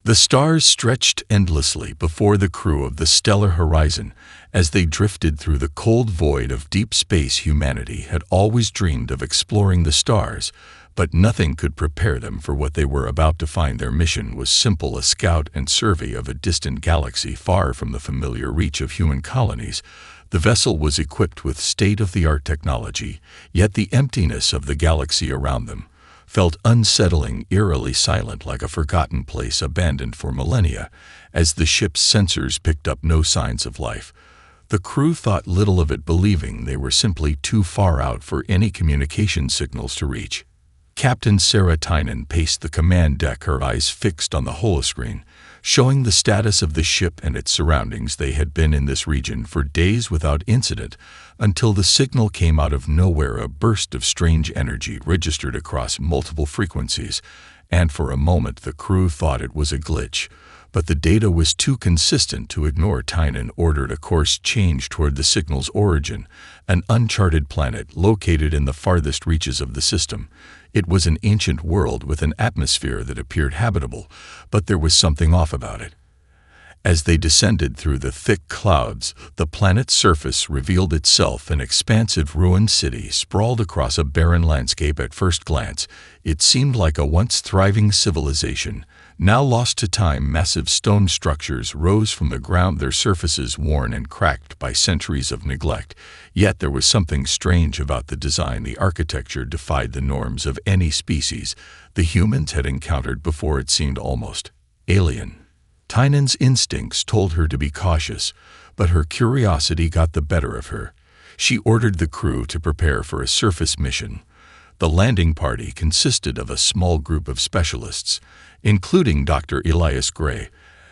The stars stretched endlessly before the crew of the stellar horizon as they drifted through the cold void of deep space. Humanity had always dreamed of exploring the stars, but nothing could prepare them for what they were about to find. Their mission was simple: a scout and survey of a distant galaxy far from the familiar reach of human colonies. The vessel was equipped with state-of-the-art technology, yet the emptiness of the galaxy around them felt unsettling, eerily silent, like a forgotten place abandoned for millennia. As the ship's sensors picked up no signs of life, the crew thought little of it, believing they were simply too far out for any communication signals to reach. Captain Sarah Tynan paced the command deck, her eyes fixed on the holoscreen, showing the status of the ship and its surroundings. They had been in this region for days without incident, until the signal came out of nowhere. A burst of strange energy registered across multiple frequencies, and for a moment the crew thought it was a glitch. But the data was too consistent to ignore. Tynan ordered a course change toward the signal's origin, an uncharted planet located in the farthest reaches of the system. It was an ancient world with an atmosphere that appeared habitable, but there was something off about it. As they descended through the thick clouds, the planet's surface revealed itself, an expansive ruined city sprawled across a barren landscape. At first glance, it seemed like a once thriving civilization, now lost to time. Massive stone structures rose from the ground, their surfaces worn and cracked by centuries of neglect. Yet there was something strange about the design. The architecture defied the norms of any species the humans had encountered before. It seemed almost alien. Tynan's instincts told her to be cautious, but her curiosity got the better of her. She ordered the crew to prepare for a surface mission. The landing party consisted of a small group of specialists, including Dr. Elias Gray,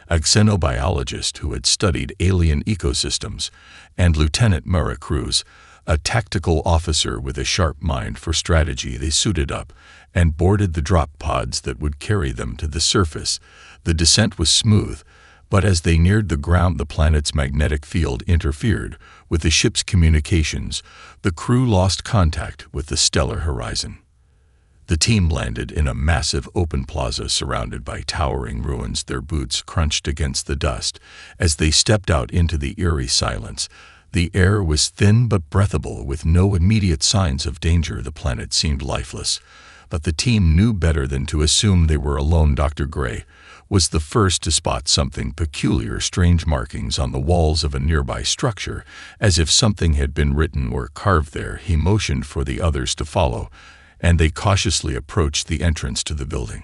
a xenobiologist who had studied alien ecosystems, and Lieutenant Mara Cruz, a tactical officer with a sharp mind for strategy. They suited up and boarded the drop pods that would carry them to the surface. The descent was smooth, but as they neared the ground, the planet's magnetic field interfered with the ship's communications. The crew lost contact with the stellar horizon. The team landed in a massive open plaza surrounded by towering ruins. Their boots crunched against the dust as they stepped out into the eerie silence. The air was thin but breathable, with no immediate signs of danger. The planet seemed lifeless, but the team knew better than to assume they were alone. Dr. Gray was the first to spot something peculiar: strange markings on the walls of a nearby structure, as if something had been written or carved there. He motioned for the others to follow, and they cautiously approached the entrance to the building.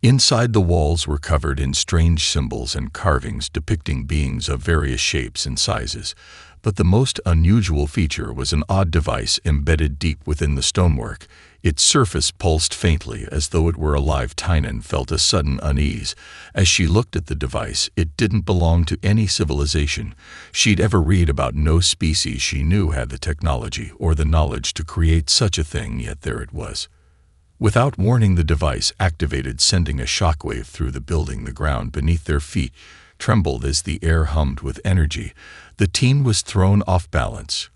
Inside, the walls were covered in strange symbols and carvings depicting beings of various shapes and sizes. But the most unusual feature was an odd device embedded deep within the stonework. Its surface pulsed faintly, as though it were alive. Tynan felt a sudden unease as she looked at the device. It didn't belong to any civilization she'd ever read about. No species she knew had the technology or the knowledge to create such a thing, yet there it was. Without warning, the device activated, sending a shockwave through the building. The ground beneath their feet trembled as the air hummed with energy. The team was thrown off balance.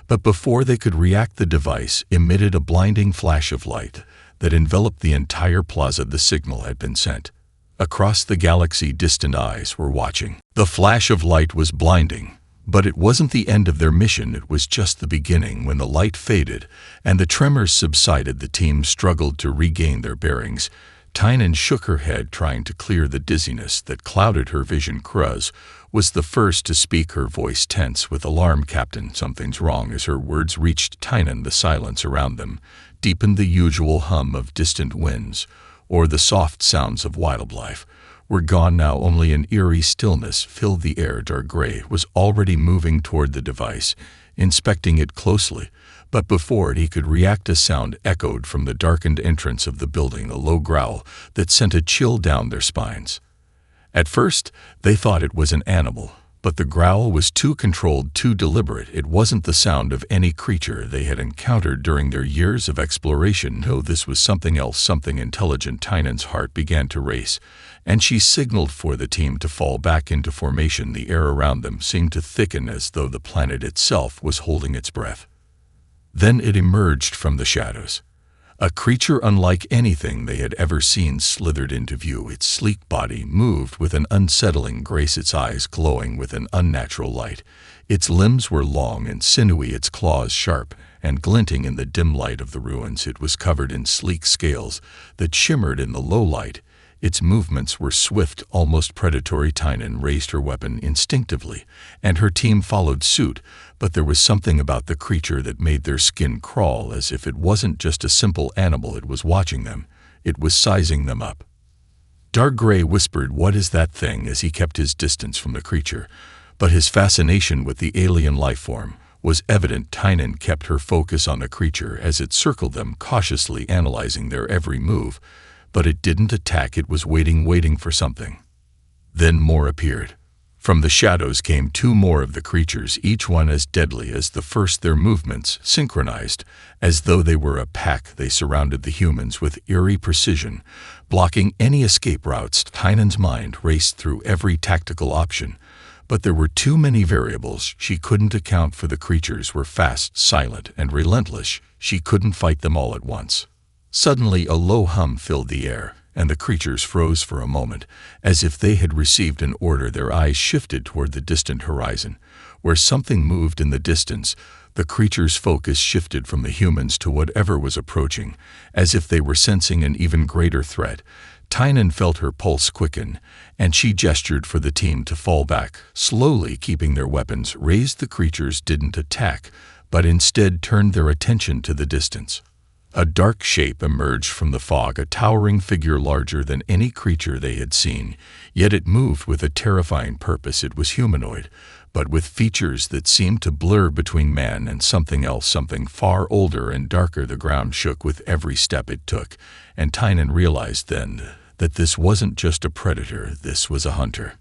But before they could react, the device emitted a blinding flash of light that enveloped the entire plaza. The signal had been sent. Across the galaxy, distant eyes were watching. The flash of light was blinding, but it wasn't the end of their mission. It was just the beginning. When the light faded and the tremors subsided, the team struggled to regain their bearings. Tynan shook her head, trying to clear the dizziness that clouded her vision. Cruz was the first to speak, her voice tense with alarm. "Captain, something's wrong." As her words reached Tynan, the silence around them deepened. The usual hum of distant winds or the soft sounds of wildlife were gone now. Only an eerie stillness filled the air. Dark Gray was already moving toward the device, inspecting it closely. But before he could react, a sound echoed from the darkened entrance of the building, a low growl that sent a chill down their spines. At first, they thought it was an animal, but the growl was too controlled, too deliberate. It wasn't the sound of any creature they had encountered during their years of exploration. No, this was something else, something intelligent. Tynan's heart began to race, and she signaled for the team to fall back into formation. The air around them seemed to thicken, as though the planet itself was holding its breath. Then it emerged from the shadows. A creature unlike anything they had ever seen slithered into view. Its sleek body moved with an unsettling grace, its eyes glowing with an unnatural light. Its limbs were long and sinewy, its claws sharp and glinting in the dim light of the ruins. It was covered in sleek scales that shimmered in the low light. Its movements were swift, almost predatory. Tynan raised her weapon instinctively, and her team followed suit, but there was something about the creature that made their skin crawl, as if it wasn't just a simple animal it was watching them, it was sizing them up. Dark Gray whispered, "What is that thing?" as he kept his distance from the creature, but his fascination with the alien life form was evident. Tynan kept her focus on the creature as it circled them, cautiously analyzing their every move. But it didn't attack, it was waiting for something. Then more appeared. From the shadows came two more of the creatures, each one as deadly as the first. Their movements synchronized, as though they were a pack. They surrounded the humans with eerie precision, blocking any escape routes. Tynan's mind raced through every tactical option, but there were too many variables. She couldn't account for. The creatures were fast, silent, and relentless. She couldn't fight them all at once. Suddenly a low hum filled the air, and the creatures froze for a moment, as if they had received an order. Their eyes shifted toward the distant horizon, where something moved in the distance. The creatures' focus shifted from the humans to whatever was approaching, as if they were sensing an even greater threat. Tynan felt her pulse quicken, and she gestured for the team to fall back, slowly keeping their weapons raised. The creatures didn't attack, but instead turned their attention to the distance. A dark shape emerged from the fog, a towering figure larger than any creature they had seen, yet it moved with a terrifying purpose. It was humanoid, but with features that seemed to blur between man and something else, something far older and darker. The ground shook with every step it took, and Tynan realized then that this wasn't just a predator, this was a hunter.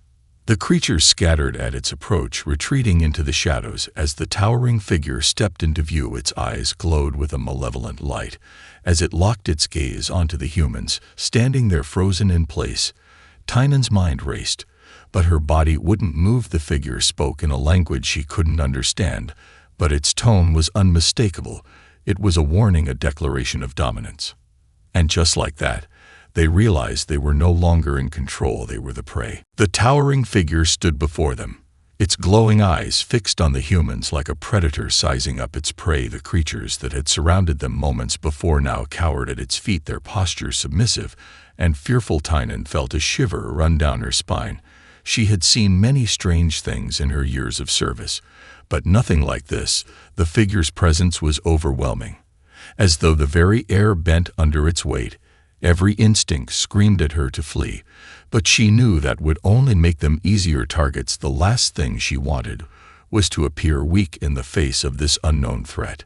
The creature scattered at its approach, retreating into the shadows. As the towering figure stepped into view, its eyes glowed with a malevolent light. As it locked its gaze onto the humans, standing there frozen in place, Tynan's mind raced, but her body wouldn't move. The figure spoke in a language she couldn't understand, but its tone was unmistakable. It was a warning, a declaration of dominance. And just like that, they realized they were no longer in control, they were the prey. The towering figure stood before them, its glowing eyes fixed on the humans like a predator sizing up its prey. The creatures that had surrounded them moments before now cowered at its feet, their posture submissive and fearful. Tynan felt a shiver run down her spine. She had seen many strange things in her years of service, but nothing like this. The figure's presence was overwhelming, as though the very air bent under its weight. Every instinct screamed at her to flee, but she knew that would only make them easier targets. The last thing she wanted was to appear weak in the face of this unknown threat.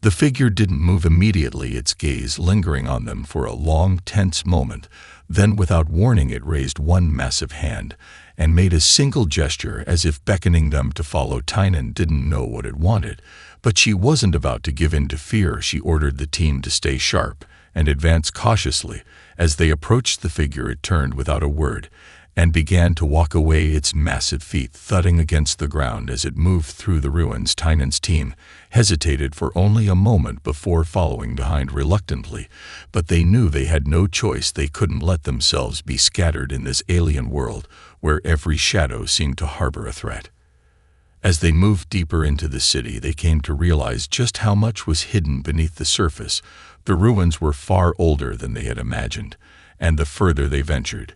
The figure didn't move immediately, its gaze lingering on them for a long, tense moment. Then, without warning, it raised one massive hand and made a single gesture as if beckoning them to follow. Tynan didn't know what it wanted, but she wasn't about to give in to fear. She ordered the team to stay sharp and advance cautiously. As they approached the figure, it turned without a word and began to walk away, its massive feet thudding against the ground as it moved through the ruins. Tynan's team hesitated for only a moment before following behind reluctantly, but they knew they had no choice. They couldn't let themselves be scattered in this alien world where every shadow seemed to harbor a threat. As they moved deeper into the city, they came to realize just how much was hidden beneath the surface. The ruins were far older than they had imagined, and the further they ventured,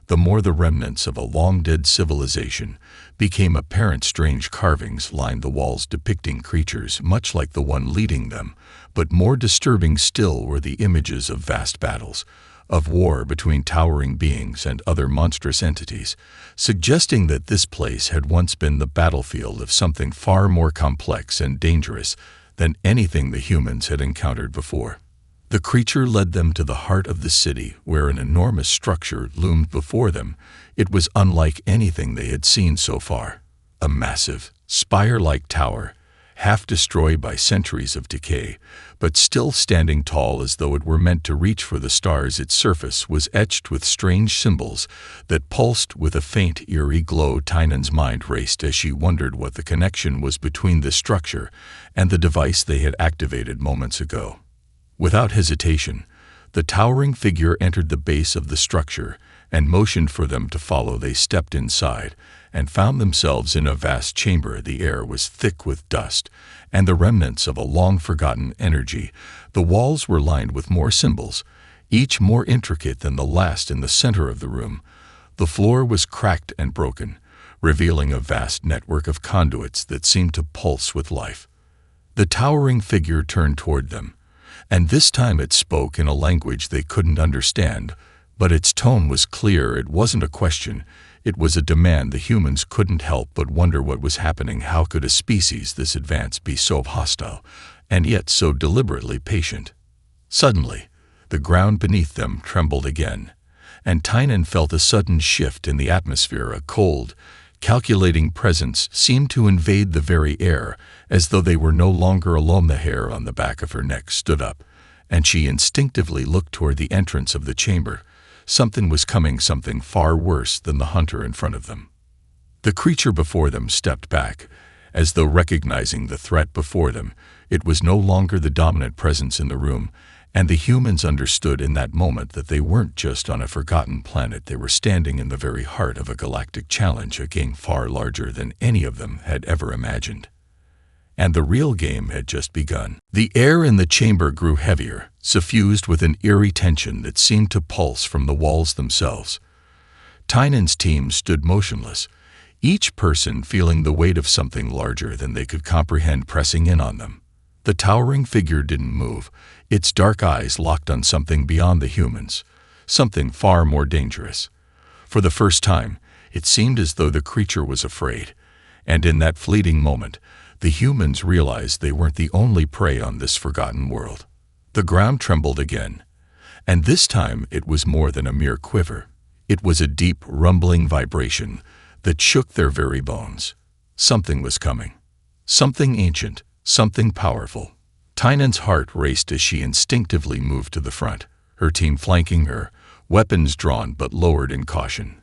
the more the remnants of a long-dead civilization became apparent. Strange carvings lined the walls depicting creatures much like the one leading them, but more disturbing still were the images of vast battles, of war between towering beings and other monstrous entities, suggesting that this place had once been the battlefield of something far more complex and dangerous than anything the humans had encountered before. The creature led them to the heart of the city, where an enormous structure loomed before them. It was unlike anything they had seen so far. A massive, spire-like tower, half destroyed by centuries of decay, but still standing tall as though it were meant to reach for the stars. Its surface was etched with strange symbols that pulsed with a faint, eerie glow. Tynan's mind raced as she wondered what the connection was between this structure and the device they had activated moments ago. Without hesitation, the towering figure entered the base of the structure and motioned for them to follow. They stepped inside and found themselves in a vast chamber. The air was thick with dust and the remnants of a long-forgotten energy. The walls were lined with more symbols, each more intricate than the last. In the center of the room, the floor was cracked and broken, revealing a vast network of conduits that seemed to pulse with life. The towering figure turned toward them, and this time it spoke in a language they couldn't understand, but its tone was clear. It wasn't a question, it was a demand. The humans couldn't help but wonder what was happening. How could a species this advanced be so hostile, and yet so deliberately patient? Suddenly, the ground beneath them trembled again, and Tynan felt a sudden shift in the atmosphere. A cold, calculating presence seemed to invade the very air, as though they were no longer alone. The hair on the back of her neck stood up, and she instinctively looked toward the entrance of the chamber. Something was coming, something far worse than the hunter in front of them. The creature before them stepped back, as though recognizing the threat before them. It was no longer the dominant presence in the room, and the humans understood in that moment that they weren't just on a forgotten planet. They were standing in the very heart of a galactic challenge, a game far larger than any of them had ever imagined. And the real game had just begun. The air in the chamber grew heavier, suffused with an eerie tension that seemed to pulse from the walls themselves. Tynan's team stood motionless, each person feeling the weight of something larger than they could comprehend pressing in on them. The towering figure didn't move, its dark eyes locked on something beyond the humans, something far more dangerous. For the first time, it seemed as though the creature was afraid, and in that fleeting moment, the humans realized they weren't the only prey on this forgotten world. The ground trembled again, and this time it was more than a mere quiver. It was a deep, rumbling vibration that shook their very bones. Something was coming. Something ancient, something powerful. Tynan's heart raced as she instinctively moved to the front, her team flanking her, weapons drawn but lowered in caution.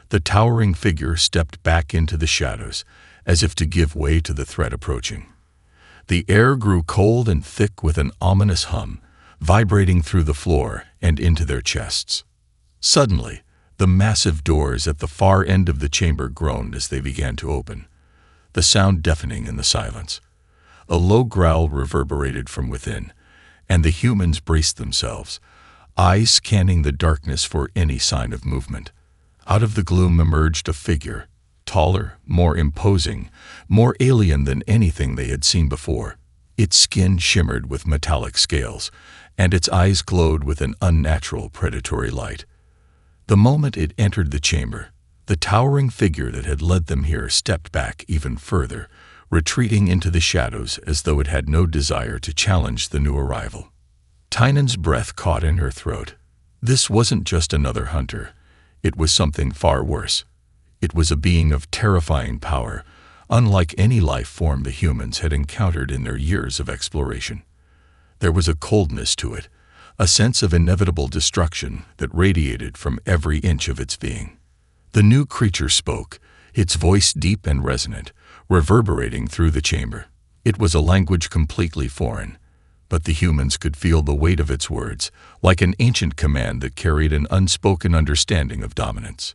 The towering figure stepped back into the shadows, as if to give way to the threat approaching. The air grew cold and thick with an ominous hum, vibrating through the floor and into their chests. Suddenly, the massive doors at the far end of the chamber groaned as they began to open, the sound deafening in the silence. A low growl reverberated from within, and the humans braced themselves, eyes scanning the darkness for any sign of movement. Out of the gloom emerged a figure, taller, more imposing, more alien than anything they had seen before. Its skin shimmered with metallic scales, and its eyes glowed with an unnatural predatory light. The moment it entered the chamber, the towering figure that had led them here stepped back even further, retreating into the shadows as though it had no desire to challenge the new arrival. Tynan's breath caught in her throat. This wasn't just another hunter. It was something far worse. It was a being of terrifying power, unlike any life form the humans had encountered in their years of exploration. There was a coldness to it, a sense of inevitable destruction that radiated from every inch of its being. The new creature spoke, its voice deep and resonant, reverberating through the chamber. It was a language completely foreign, but the humans could feel the weight of its words, like an ancient command that carried an unspoken understanding of dominance.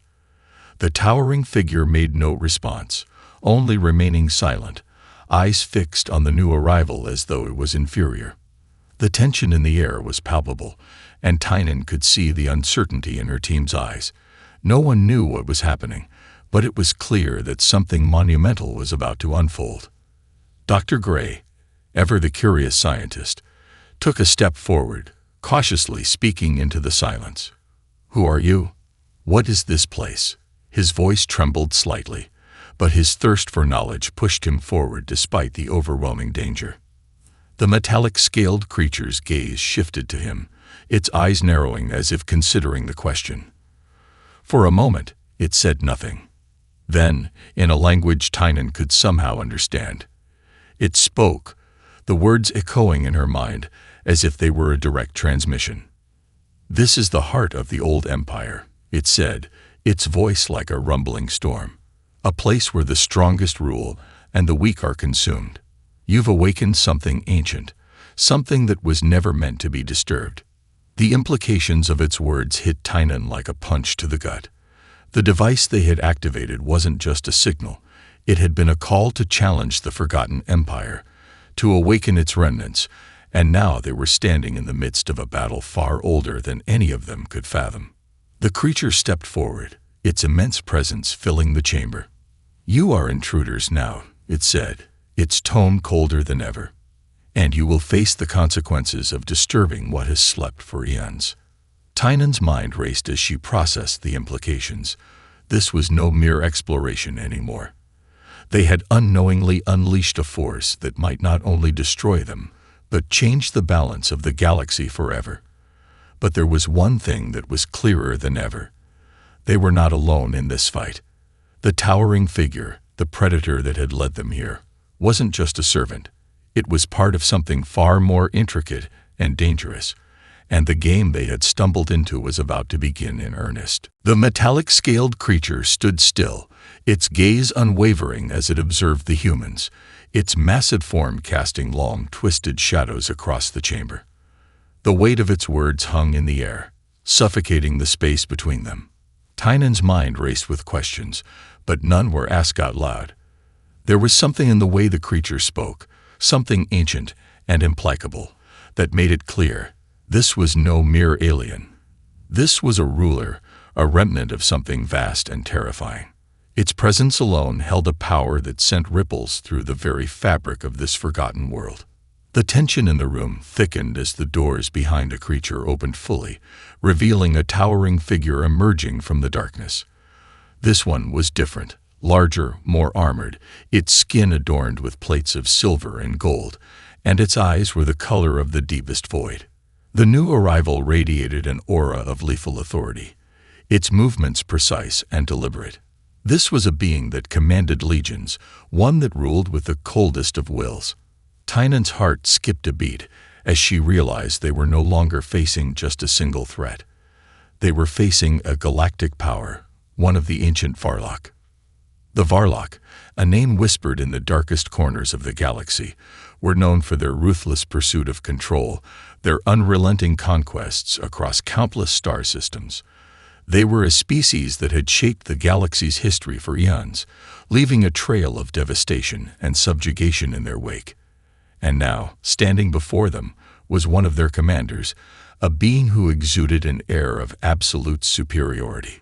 The towering figure made no response, only remaining silent, eyes fixed on the new arrival as though it was inferior. The tension in the air was palpable, and Tynan could see the uncertainty in her team's eyes. No one knew what was happening, but it was clear that something monumental was about to unfold. Dr. Gray, ever the curious scientist, took a step forward, cautiously speaking into the silence. "Who are you? What is this place?" His voice trembled slightly, but his thirst for knowledge pushed him forward despite the overwhelming danger. The metallic-scaled creature's gaze shifted to him, its eyes narrowing as if considering the question. For a moment, it said nothing. Then, in a language Tynan could somehow understand, it spoke, the words echoing in her mind as if they were a direct transmission. "This is the heart of the old empire," it said, its voice like a rumbling storm. "A place where the strongest rule and the weak are consumed. You've awakened something ancient, something that was never meant to be disturbed. The implications of its words hit Tynan like a punch to the gut. The device they had activated wasn't just a signal. It had been a call to challenge the forgotten empire, to awaken its remnants, and now they were standing in the midst of a battle far older than any of them could fathom. The creature stepped forward, its immense presence filling the chamber. "You are intruders now," it said, its tone colder than ever, "and you will face the consequences of disturbing what has slept for eons." Tynan's mind raced as she processed the implications. This was no mere exploration anymore. They had unknowingly unleashed a force that might not only destroy them, but change the balance of the galaxy forever. But there was one thing that was clearer than ever. They were not alone in this fight. The towering figure, the predator that had led them here, wasn't just a servant. It was part of something far more intricate and dangerous, and the game they had stumbled into was about to begin in earnest. The metallic-scaled creature stood still, its gaze unwavering as it observed the humans, its massive form casting long, twisted shadows across the chamber. The weight of its words hung in the air, suffocating the space between them. Tynan's mind raced with questions, but none were asked out loud. There was something in the way the creature spoke, something ancient and implacable, that made it clear this was no mere alien. This was a ruler, a remnant of something vast and terrifying. Its presence alone held a power that sent ripples through the very fabric of this forgotten world. The tension in the room thickened as the doors behind the creature opened fully, revealing a towering figure emerging from the darkness. This one was different, larger, more armored, its skin adorned with plates of silver and gold, and its eyes were the color of the deepest void. The new arrival radiated an aura of lethal authority, its movements precise and deliberate. This was a being that commanded legions, one that ruled with the coldest of wills. Tynan's heart skipped a beat as she realized they were no longer facing just a single threat. They were facing a galactic power, one of the ancient Varlock. The Varlock, a name whispered in the darkest corners of the galaxy, were known for their ruthless pursuit of control, their unrelenting conquests across countless star systems. They were a species that had shaped the galaxy's history for eons, leaving a trail of devastation and subjugation in their wake. And now, standing before them, was one of their commanders, a being who exuded an air of absolute superiority.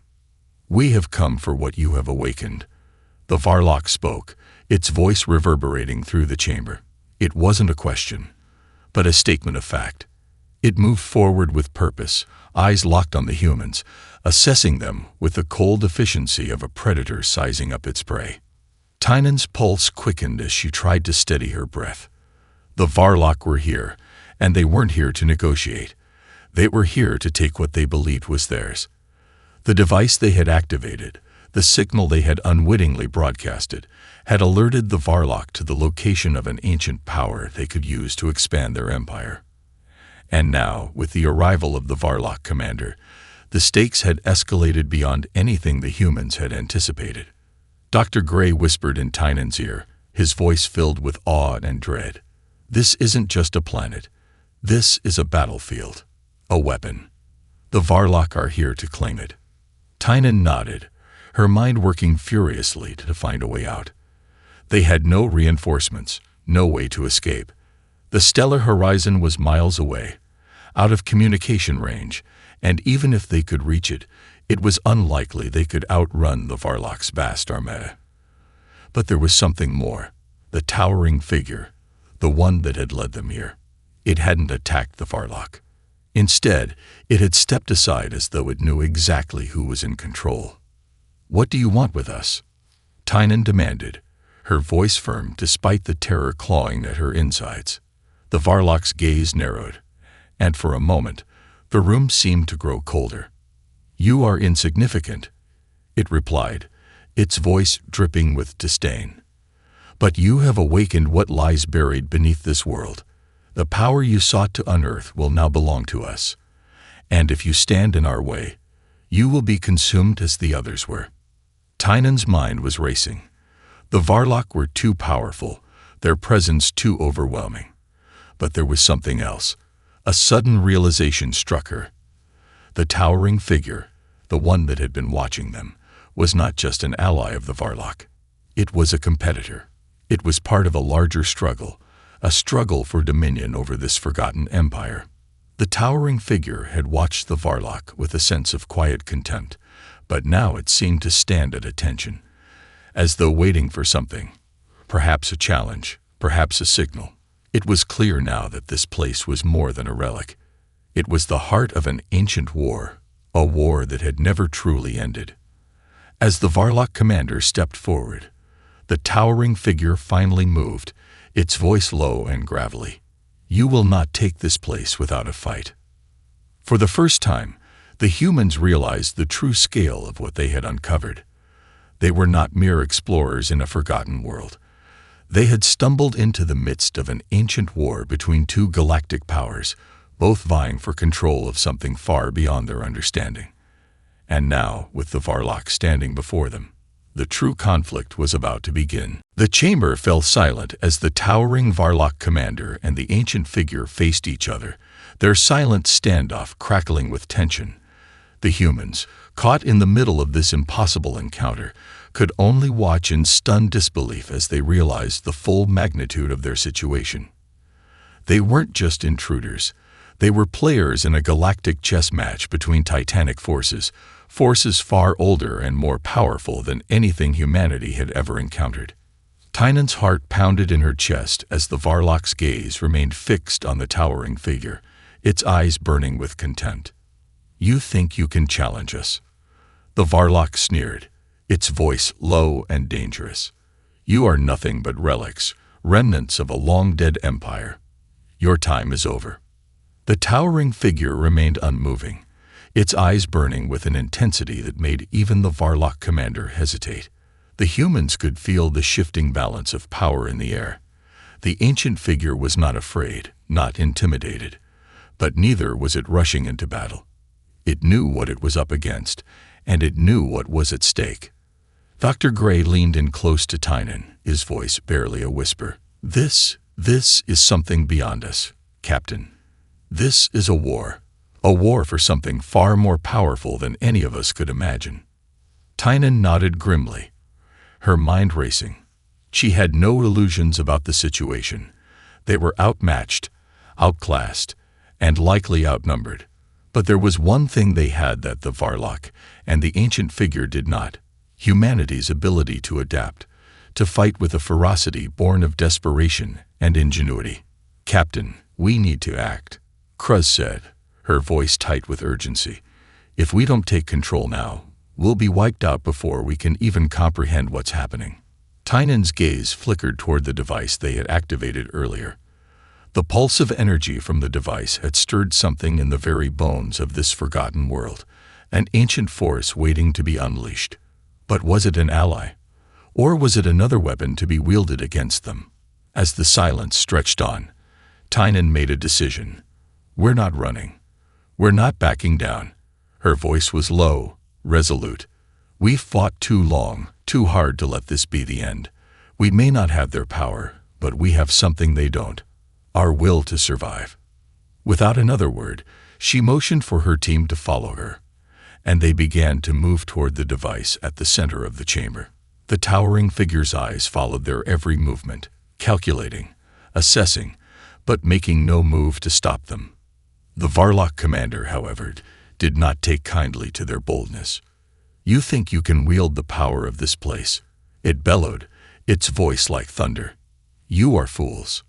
"We have come for what you have awakened." The Varlock spoke, its voice reverberating through the chamber. It wasn't a question, but a statement of fact. It moved forward with purpose, eyes locked on the humans, assessing them with the cold efficiency of a predator sizing up its prey. Tynan's pulse quickened as she tried to steady her breath. The Varlock were here, and they weren't here to negotiate. They were here to take what they believed was theirs. The device they had activated, the signal they had unwittingly broadcasted, had alerted the Varlock to the location of an ancient power they could use to expand their empire. And now, with the arrival of the Varlock commander, the stakes had escalated beyond anything the humans had anticipated. Dr. Gray whispered in Tynan's ear, his voice filled with awe and dread. "This isn't just a planet. This is a battlefield, a weapon. The Varlock are here to claim it." Tynan nodded, her mind working furiously to find a way out. They had no reinforcements, no way to escape. The stellar horizon was miles away, out of communication range, and even if they could reach it, it was unlikely they could outrun the Varlock's vast armada. But there was something more, the towering figure, the one that had led them here. It hadn't attacked the Varlock. Instead, it had stepped aside as though it knew exactly who was in control. "What do you want with us?" Tynan demanded, her voice firm despite the terror clawing at her insides. The Varlock's gaze narrowed, and for a moment, the room seemed to grow colder. "You are insignificant," it replied, its voice dripping with disdain. "But you have awakened what lies buried beneath this world. The power you sought to unearth will now belong to us. And if you stand in our way, you will be consumed as the others were." Tynan's mind was racing. The Varlock were too powerful, their presence too overwhelming. But there was something else. A sudden realization struck her. The towering figure, the one that had been watching them, was not just an ally of the Varlock. It was a competitor. It was part of a larger struggle, a struggle for dominion over this forgotten empire. The towering figure had watched the Varlock with a sense of quiet contempt, but now it seemed to stand at attention, as though waiting for something, perhaps a challenge, perhaps a signal. It was clear now that this place was more than a relic. It was the heart of an ancient war, a war that had never truly ended. As the Varlock commander stepped forward, the towering figure finally moved, its voice low and gravelly. "You will not take this place without a fight." For the first time, the humans realized the true scale of what they had uncovered. They were not mere explorers in a forgotten world. They had stumbled into the midst of an ancient war between two galactic powers, both vying for control of something far beyond their understanding. And now, with the Varlock standing before them, the true conflict was about to begin. The chamber fell silent as the towering Varlock commander and the ancient figure faced each other, their silent standoff crackling with tension. The humans, caught in the middle of this impossible encounter, could only watch in stunned disbelief as they realized the full magnitude of their situation. They weren't just intruders. They were players in a galactic chess match between titanic forces, forces far older and more powerful than anything humanity had ever encountered. Tynan's heart pounded in her chest as the Varlock's gaze remained fixed on the towering figure, its eyes burning with contempt. "You think you can challenge us?" The Varlock sneered, its voice low and dangerous. "You are nothing but relics, remnants of a long-dead empire. Your time is over." The towering figure remained unmoving, its eyes burning with an intensity that made even the Varlock commander hesitate. The humans could feel the shifting balance of power in the air. The ancient figure was not afraid, not intimidated, but neither was it rushing into battle. It knew what it was up against, and it knew what was at stake. Dr. Gray leaned in close to Tynan, his voice barely a whisper. This is something beyond us, Captain. This is a war for something far more powerful than any of us could imagine." Tynan nodded grimly, her mind racing. She had no illusions about the situation. They were outmatched, outclassed, and likely outnumbered. But there was one thing they had that the Varlock and the ancient figure did not: humanity's ability to adapt, to fight with a ferocity born of desperation and ingenuity. "Captain, we need to act," Kruz said, her voice tight with urgency. "If we don't take control now, we'll be wiped out before we can even comprehend what's happening." Tynan's gaze flickered toward the device they had activated earlier. The pulse of energy from the device had stirred something in the very bones of this forgotten world, an ancient force waiting to be unleashed. But was it an ally? Or was it another weapon to be wielded against them? As the silence stretched on, Tynan made a decision. "We're not running. We're not backing down." Her voice was low, resolute. "We've fought too long, too hard to let this be the end. We may not have their power, but we have something they don't: our will to survive." Without another word, she motioned for her team to follow her, and they began to move toward the device at the center of the chamber. The towering figure's eyes followed their every movement, calculating, assessing, but making no move to stop them. The Varlock commander, however, did not take kindly to their boldness. "You think you can wield the power of this place?" it bellowed, its voice like thunder. "You are fools."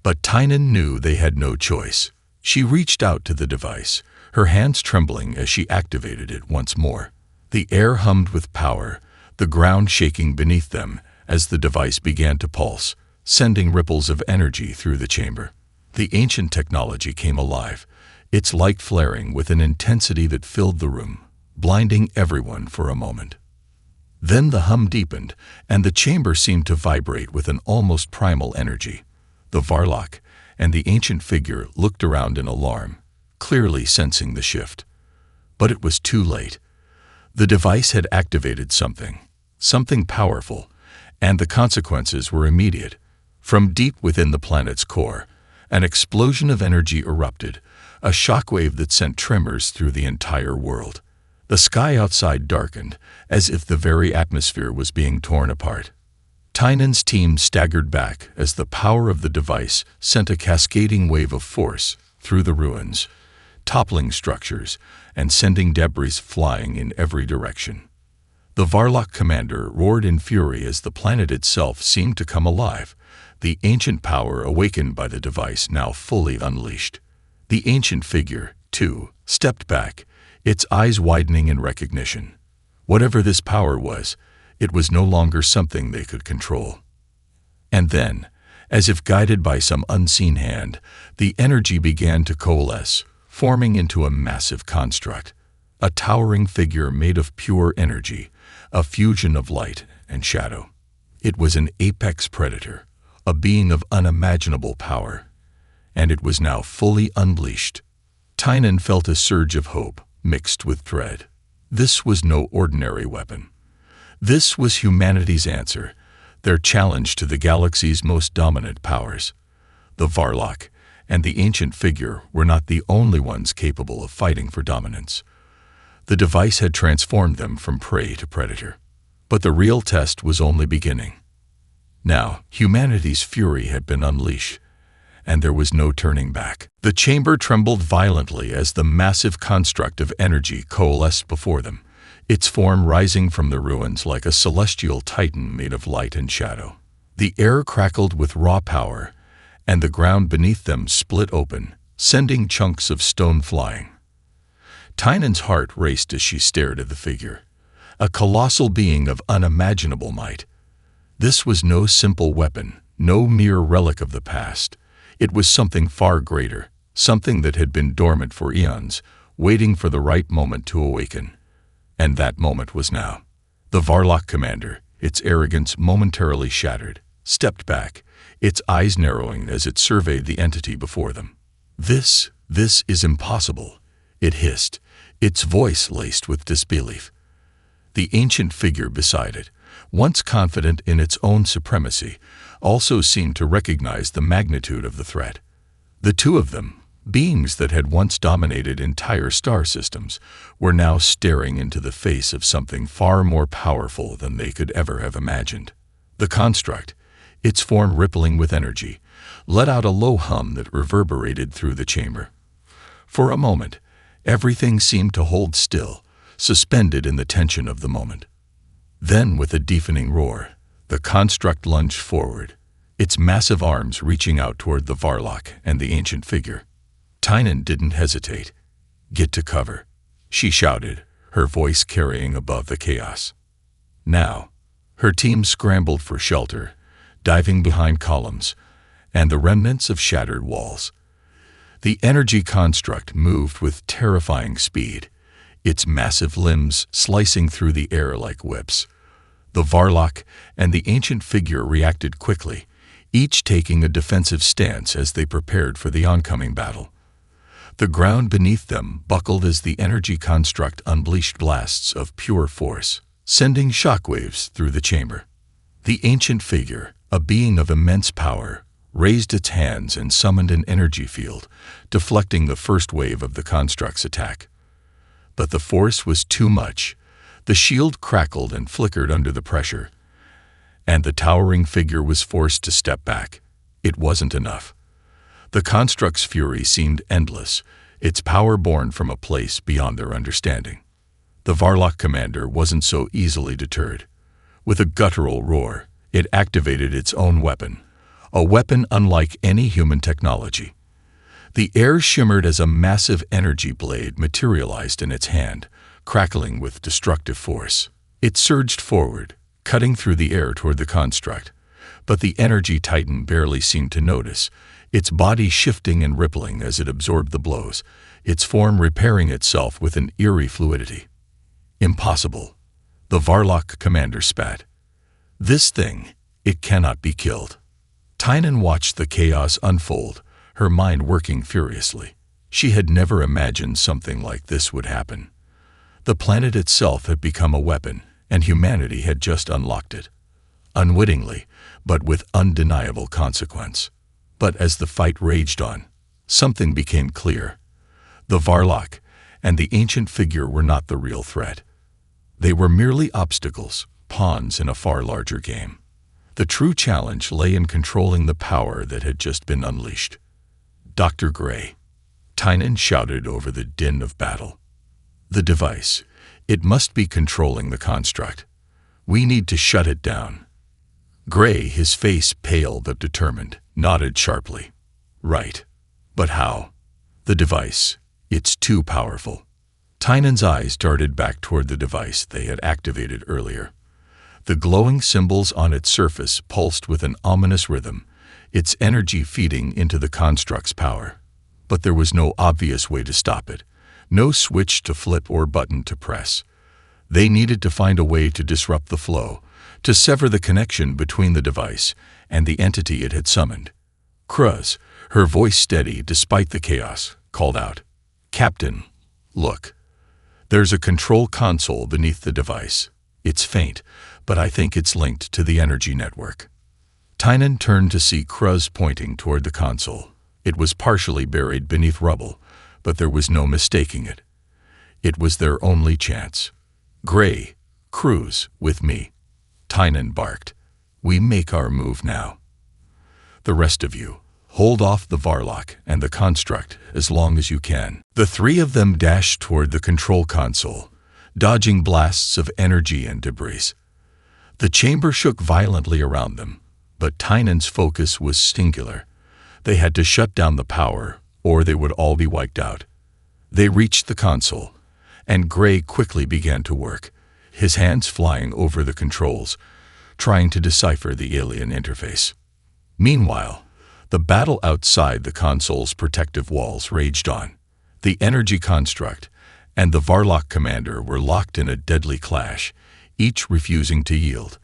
But Tynan knew they had no choice. She reached out to the device, her hands trembling as she activated it once more. The air hummed with power, the ground shaking beneath them as the device began to pulse, sending ripples of energy through the chamber. The ancient technology came alive, its light flaring with an intensity that filled the room, blinding everyone for a moment. Then the hum deepened, and the chamber seemed to vibrate with an almost primal energy. The Varlock and the ancient figure looked around in alarm, clearly sensing the shift. But it was too late. The device had activated something powerful, and the consequences were immediate. From deep within the planet's core, An explosion of energy erupted, a shockwave that sent tremors through the entire world. The sky outside darkened, as if the very atmosphere was being torn apart. Tynan's team staggered back as the power of the device sent a cascading wave of force through the ruins, toppling structures and sending debris flying in every direction. The Varlock commander roared in fury as the planet itself seemed to come alive, the ancient power awakened by the device now fully unleashed. The ancient figure, too, stepped back, its eyes widening in recognition. Whatever this power was, it was no longer something they could control. And then, as if guided by some unseen hand, the energy began to coalesce, forming into a massive construct, a towering figure made of pure energy, a fusion of light and shadow. It was an apex predator, a being of unimaginable power, and it was now fully unleashed. Tynan felt a surge of hope mixed with dread. This was no ordinary weapon. This was humanity's answer, their challenge to the galaxy's most dominant powers. The Varlock and the ancient figure were not the only ones capable of fighting for dominance. The device had transformed them from prey to predator. But the real test was only beginning. Now, humanity's fury had been unleashed, and there was no turning back. The chamber trembled violently as the massive construct of energy coalesced before them, its form rising from the ruins like a celestial titan made of light and shadow. The air crackled with raw power, and the ground beneath them split open, sending chunks of stone flying. Tynan's heart raced as she stared at the figure, a colossal being of unimaginable might. This was no simple weapon, no mere relic of the past. It was something far greater, something that had been dormant for eons, waiting for the right moment to awaken. And that moment was now. The Varlock commander, its arrogance momentarily shattered, stepped back, its eyes narrowing as it surveyed the entity before them. This is impossible," it hissed, its voice laced with disbelief. The ancient figure beside it, once confident in its own supremacy, also seemed to recognize the magnitude of the threat. The two of them, beings that had once dominated entire star systems, were now staring into the face of something far more powerful than they could ever have imagined. The construct, its form rippling with energy, let out a low hum that reverberated through the chamber. For a moment, everything seemed to hold still, suspended in the tension of the moment. Then, with a deafening roar, the construct lunged forward, its massive arms reaching out toward the Varlock and the ancient figure. Tynan didn't hesitate. "Get to cover," she shouted, her voice carrying above the chaos. Now, her team scrambled for shelter, diving behind columns and the remnants of shattered walls. The energy construct moved with terrifying speed, its massive limbs slicing through the air like whips. The Varlock and the ancient figure reacted quickly, each taking a defensive stance as they prepared for the oncoming battle. The ground beneath them buckled as the energy construct unleashed blasts of pure force, sending shockwaves through the chamber. The ancient figure, a being of immense power, raised its hands and summoned an energy field, deflecting the first wave of the construct's attack. But the force was too much. The shield crackled and flickered under the pressure, and the towering figure was forced to step back. It wasn't enough. The construct's fury seemed endless, its power born from a place beyond their understanding. The Varlock commander wasn't so easily deterred. With a guttural roar, it activated its own weapon, a weapon unlike any human technology. The air shimmered as a massive energy blade materialized in its hand, crackling with destructive force. It surged forward, cutting through the air toward the construct, but the energy titan barely seemed to notice, its body shifting and rippling as it absorbed the blows, its form repairing itself with an eerie fluidity. "Impossible," the Varlock commander spat. "This thing, it cannot be killed." Tynan watched the chaos unfold, her mind working furiously. She had never imagined something like this would happen. The planet itself had become a weapon, and humanity had just unlocked it. Unwittingly, but with undeniable consequence. But as the fight raged on, something became clear. The Varlock and the ancient figure were not the real threat. They were merely obstacles, pawns in a far larger game. The true challenge lay in controlling the power that had just been unleashed. "Dr. Gray," Tynan shouted over the din of battle. "The device. It must be controlling the construct. We need to shut it down." Gray, his face pale but determined, nodded sharply. "Right. But how?" "The device. It's too powerful." Tynan's eyes darted back toward the device they had activated earlier. The glowing symbols on its surface pulsed with an ominous rhythm, its energy feeding into the construct's power. But there was no obvious way to stop it, no switch to flip or button to press. They needed to find a way to disrupt the flow, to sever the connection between the device and the entity it had summoned. Cruz, her voice steady despite the chaos, called out, "Captain, look. There's a control console beneath the device. It's faint, but I think it's linked to the energy network." Tynan turned to see Cruz pointing toward the console. It was partially buried beneath rubble, but there was no mistaking it. It was their only chance. "Gray, Cruz, with me," Tynan barked. "We make our move now. The rest of you, hold off the Varlock and the construct as long as you can." The three of them dashed toward the control console, dodging blasts of energy and debris. The chamber shook violently around them, but Tynan's focus was singular. They had to shut down the power, or they would all be wiped out. They reached the console, and Gray quickly began to work, his hands flying over the controls, trying to decipher the alien interface. Meanwhile, the battle outside the console's protective walls raged on. The energy construct and the Varlock commander were locked in a deadly clash, each refusing to yield.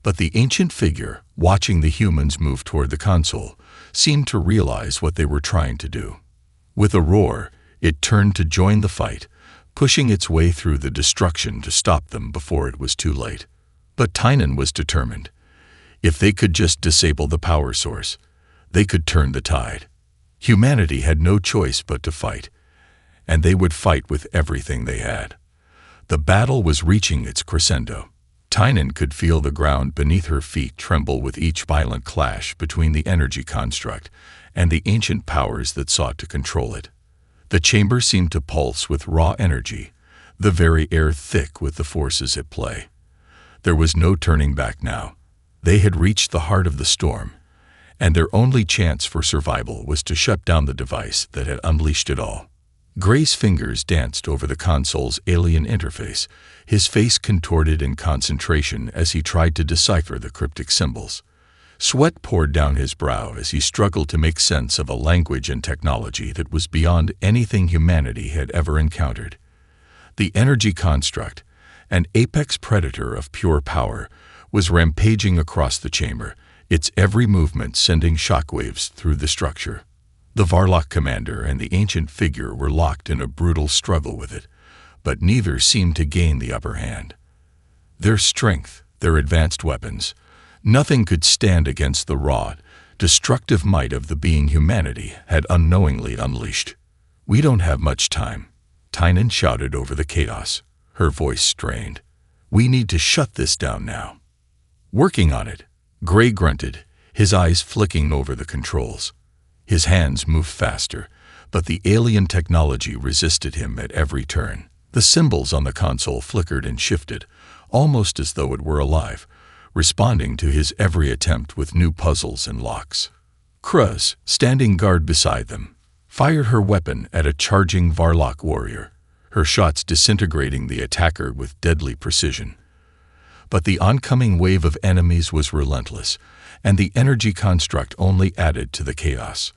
But the ancient figure, watching the humans move toward the console, seemed to realize what they were trying to do. With a roar, it turned to join the fight, pushing its way through the destruction to stop them before it was too late. But Tynan was determined. If they could just disable the power source, they could turn the tide. Humanity had no choice but to fight, and they would fight with everything they had. The battle was reaching its crescendo. Tynan could feel the ground beneath her feet tremble with each violent clash between the energy construct and the ancient powers that sought to control it. The chamber seemed to pulse with raw energy, the very air thick with the forces at play. There was no turning back now. They had reached the heart of the storm, and their only chance for survival was to shut down the device that had unleashed it all. Gray's fingers danced over the console's alien interface, his face contorted in concentration as he tried to decipher the cryptic symbols. Sweat poured down his brow as he struggled to make sense of a language and technology that was beyond anything humanity had ever encountered. The energy construct, an apex predator of pure power, was rampaging across the chamber, its every movement sending shockwaves through the structure. The Varlock commander and the ancient figure were locked in a brutal struggle with it, but neither seemed to gain the upper hand. Their strength, their advanced weapons, nothing could stand against the raw, destructive might of the being humanity had unknowingly unleashed. "We don't have much time," Tynan shouted over the chaos, her voice strained. "We need to shut this down now." "Working on it," Gray grunted, his eyes flicking over the controls. His hands moved faster, but the alien technology resisted him at every turn. The symbols on the console flickered and shifted, almost as though it were alive, responding to his every attempt with new puzzles and locks. Cruz, standing guard beside them, fired her weapon at a charging Varlock warrior, her shots disintegrating the attacker with deadly precision. But the oncoming wave of enemies was relentless, and the energy construct only added to the chaos.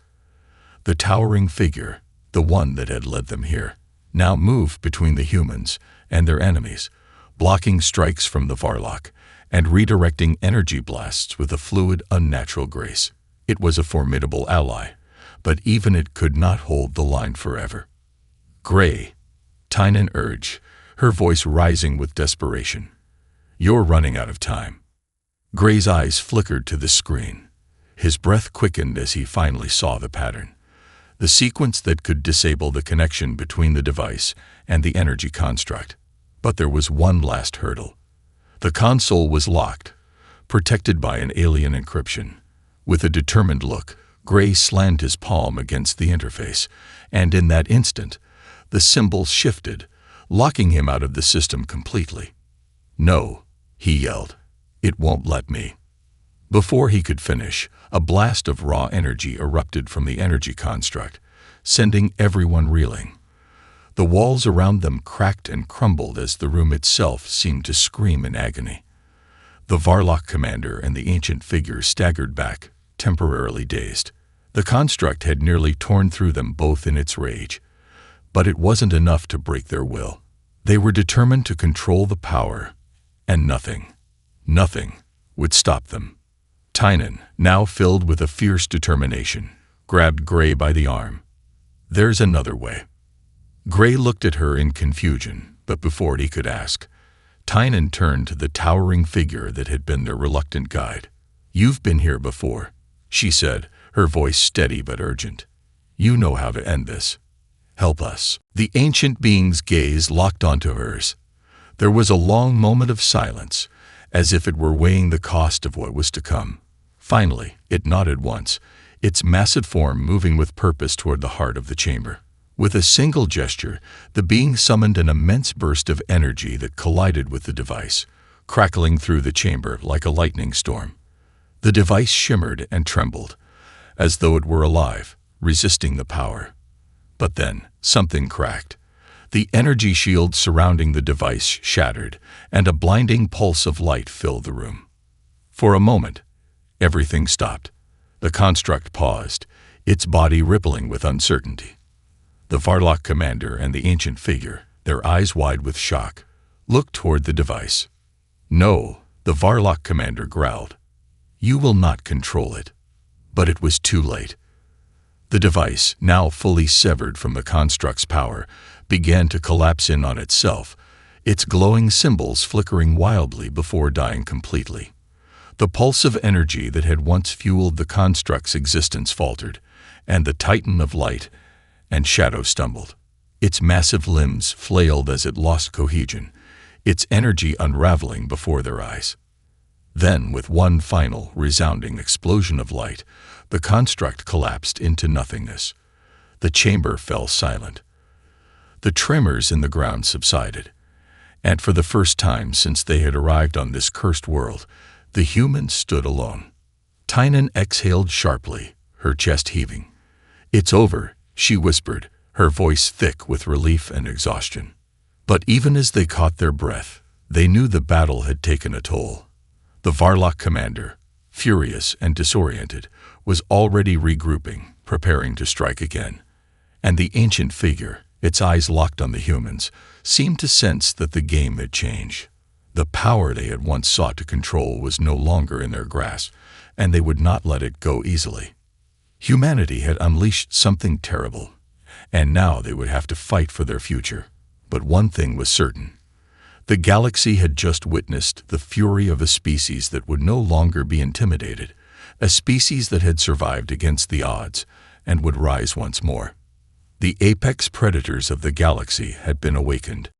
The towering figure, the one that had led them here, now moved between the humans and their enemies, blocking strikes from the Varlock and redirecting energy blasts with a fluid, unnatural grace. It was a formidable ally, but even it could not hold the line forever. "Gray," Tynan urged, her voice rising with desperation. "You're running out of time." Gray's eyes flickered to the screen. His breath quickened as he finally saw the pattern. The sequence that could disable the connection between the device and the energy construct. But there was one last hurdle. The console was locked, protected by an alien encryption. With a determined look, Gray slammed his palm against the interface, and in that instant, the symbol shifted, locking him out of the system completely. "No," he yelled. "It won't let me." Before he could finish, a blast of raw energy erupted from the energy construct, sending everyone reeling. The walls around them cracked and crumbled as the room itself seemed to scream in agony. The Varlock commander and the ancient figure staggered back, temporarily dazed. The construct had nearly torn through them both in its rage. But it wasn't enough to break their will. They were determined to control the power, and nothing would stop them. Tynan, now filled with a fierce determination, grabbed Gray by the arm. "There's another way." Gray looked at her in confusion, but before he could ask, Tynan turned to the towering figure that had been their reluctant guide. "You've been here before," she said, her voice steady but urgent. "You know how to end this. Help us." The ancient being's gaze locked onto hers. There was a long moment of silence, as if it were weighing the cost of what was to come. Finally, it nodded once, its massive form moving with purpose toward the heart of the chamber. With a single gesture, the being summoned an immense burst of energy that collided with the device, crackling through the chamber like a lightning storm. The device shimmered and trembled, as though it were alive, resisting the power. But then, something cracked. The energy shield surrounding the device shattered, and a blinding pulse of light filled the room. For a moment, everything stopped. The construct paused, its body rippling with uncertainty. The Varlock commander and the ancient figure, their eyes wide with shock, looked toward the device. "No," the Varlock commander growled. "You will not control it." But it was too late. The device, now fully severed from the construct's power, began to collapse in on itself, its glowing symbols flickering wildly before dying completely. The pulse of energy that had once fueled the construct's existence faltered, and the Titan of light and shadow stumbled. Its massive limbs flailed as it lost cohesion, its energy unraveling before their eyes. Then, with one final, resounding explosion of light, the construct collapsed into nothingness. The chamber fell silent. The tremors in the ground subsided, and for the first time since they had arrived on this cursed world, the humans stood alone. Tynan exhaled sharply, her chest heaving. "It's over," she whispered, her voice thick with relief and exhaustion. But even as they caught their breath, they knew the battle had taken a toll. The Varlock commander, furious and disoriented, was already regrouping, preparing to strike again. And the ancient figure, its eyes locked on the humans, seemed to sense that the game had changed. The power they had once sought to control was no longer in their grasp, and they would not let it go easily. Humanity had unleashed something terrible, and now they would have to fight for their future. But one thing was certain. The galaxy had just witnessed the fury of a species that would no longer be intimidated, a species that had survived against the odds and would rise once more. The apex predators of the galaxy had been awakened.